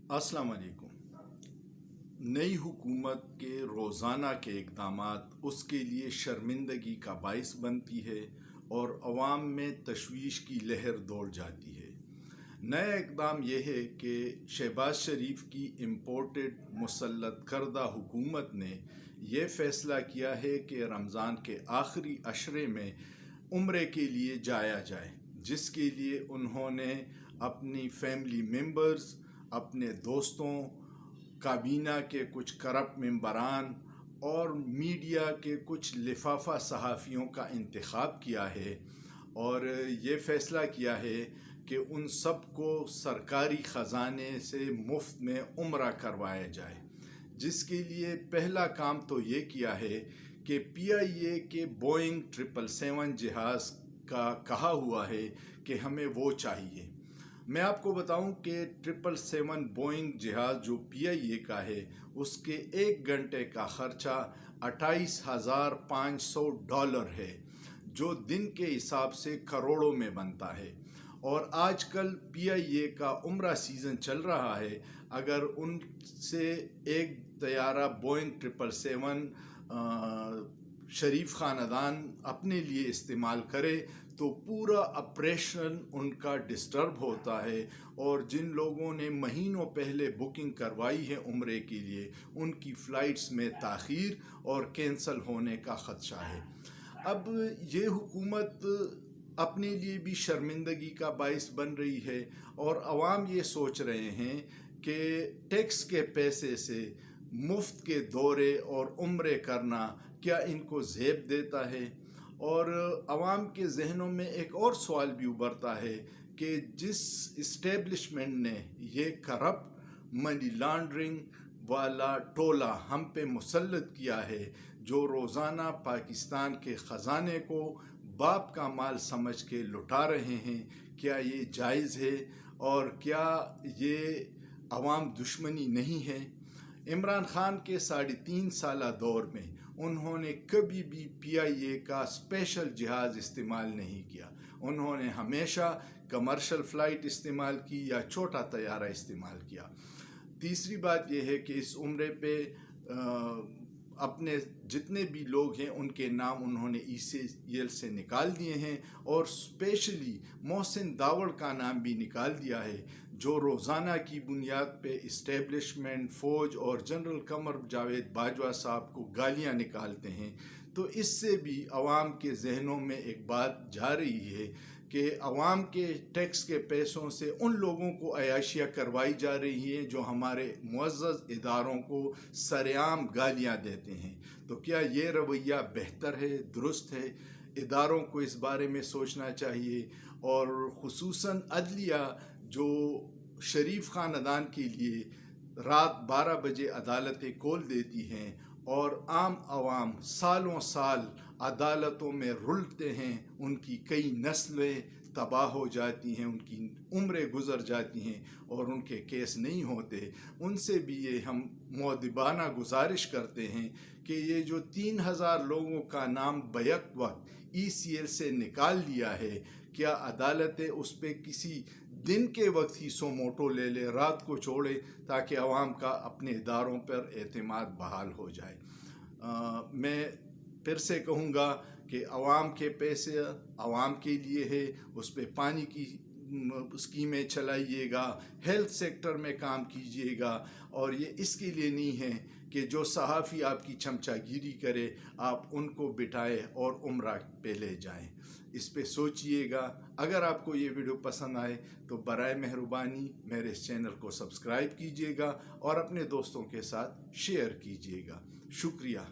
अस्सलाम वालेकुम। नई हुकूमत के रोज़ाना के इक़दामात उसके लिए शर्मिंदगी का बाइस बनती है और अवाम में तशवीश की लहर दौड़ जाती है। नया इक़दाम यह है कि शहबाज शरीफ की इम्पोर्टेड मुसल्लत करदा हुकूमत ने यह फ़ैसला किया है कि रमज़ान के आखिरी अशरे में उम्रे के लिए जाया जाए, जिसके लिए उन्होंने अपनी फैमिली मेंबर्स, अपने दोस्तों, काबीना के कुछ करप्ट मेंबरान और मीडिया के कुछ लिफाफा सहाफ़ियों का इंतखाब किया है और ये फ़ैसला किया है कि उन सब को सरकारी ख़जाने से मुफ्त में उम्रा करवाया जाए। जिसके लिए पहला काम तो ये किया है कि PIA के बोइंग 777 जहाज़ का कहा हुआ है कि हमें वो चाहिए। मैं आपको बताऊं कि 777 बोइंग जहाज़ जो PIA का है, उसके 1 घंटे का ख़र्चा $28,500 है, जो दिन के हिसाब से करोड़ों में बनता है। और आजकल PIA का उम्रा सीज़न चल रहा है। अगर उनसे एक तैयारा बोइंग 777 शरीफ ख़ानदान अपने लिए इस्तेमाल करे तो पूरा ऑपरेशन उनका डिस्टर्ब होता है और जिन लोगों ने महीनों पहले बुकिंग करवाई है उम्रे के लिए, उनकी फ़्लाइट्स में ताख़ीर और कैंसल होने का ख़दशा है। अब ये हुकूमत अपने लिए भी शर्मिंदगी का बाइस बन रही है और अवाम ये सोच रहे हैं कि टैक्स के पैसे से मुफ्त के दौरे और उम्रे करना क्या इनको ज़ेब देता है। और अवाम के जहनों में एक और सवाल भी उभरता है कि जिस इस्टेब्लिशमेंट ने ये करप्ट मनी लॉन्ड्रिंग वाला टोला हम पे मुसल्लत किया है, जो रोज़ाना पाकिस्तान के ख़जाने को बाप का माल समझ के लुटा रहे हैं, क्या ये जायज़ है और क्या ये अवाम दुश्मनी नहीं है। इमरान खान के 3.5 साला दौर में उन्होंने कभी भी PIA का स्पेशल जहाज़ इस्तेमाल नहीं किया। उन्होंने हमेशा कमर्शियल फ़्लाइट इस्तेमाल की या छोटा तैयारा इस्तेमाल किया। तीसरी बात यह है कि इस उम्रे पे अपने जितने भी लोग हैं उनके नाम उन्होंने ECL से निकाल दिए हैं और स्पेशली मोहसिन दावड़ का नाम भी निकाल दिया है, जो रोज़ाना की बुनियाद पे इस्टेब्लिशमेंट, फ़ौज और जनरल कमर जावेद बाजवा साहब को गालियां निकालते हैं। तो इससे भी अवाम के जहनों में एक बात जा रही है कि अवाम के टैक्स के पैसों से उन लोगों को अयाशियाँ करवाई जा रही है जो हमारे मुअज़्ज़ज़ इदारों को सरेआम गालियाँ देते हैं। तो क्या ये रवैया बेहतर है, दुरुस्त है? इदारों को इस बारे में सोचना चाहिए और ख़ुसूसन अदलिया जो शरीफ ख़ानदान के लिए रात 12 बजे अदालतें खोल देती हैं और आम आवाम सालों साल अदालतों में रुलते हैं, उनकी कई नस्लें तबाह हो जाती हैं, उनकी उम्रें गुज़र जाती हैं और उनके केस नहीं होते। उनसे भी ये हम मुअद्दिबाना गुजारिश करते हैं कि ये जो 3000 लोगों का नाम बैक वक्त ECL से निकाल लिया है, क्या अदालतें उस पर किसी दिन के वक्त ही सो मोटो ले ले, रात को छोड़े, ताकि आवाम का अपने इदारों पर एतमाद बहाल हो जाए। मैं फिर से कहूँगा कि आवाम के पैसे आवाम के लिए है, उस पर पानी की स्कीमें चलाइएगा, हेल्थ सेक्टर में काम कीजिएगा और ये इसके लिए नहीं है कि जो सहाफ़ी आपकी चमचागिरी करे आप उनको बिठाएं और उम्रा पे ले जाएं। इस पे सोचिएगा। अगर आपको ये वीडियो पसंद आए तो बराए मेहरबानी मेरे इस चैनल को सब्सक्राइब कीजिएगा और अपने दोस्तों के साथ शेयर कीजिएगा। शुक्रिया।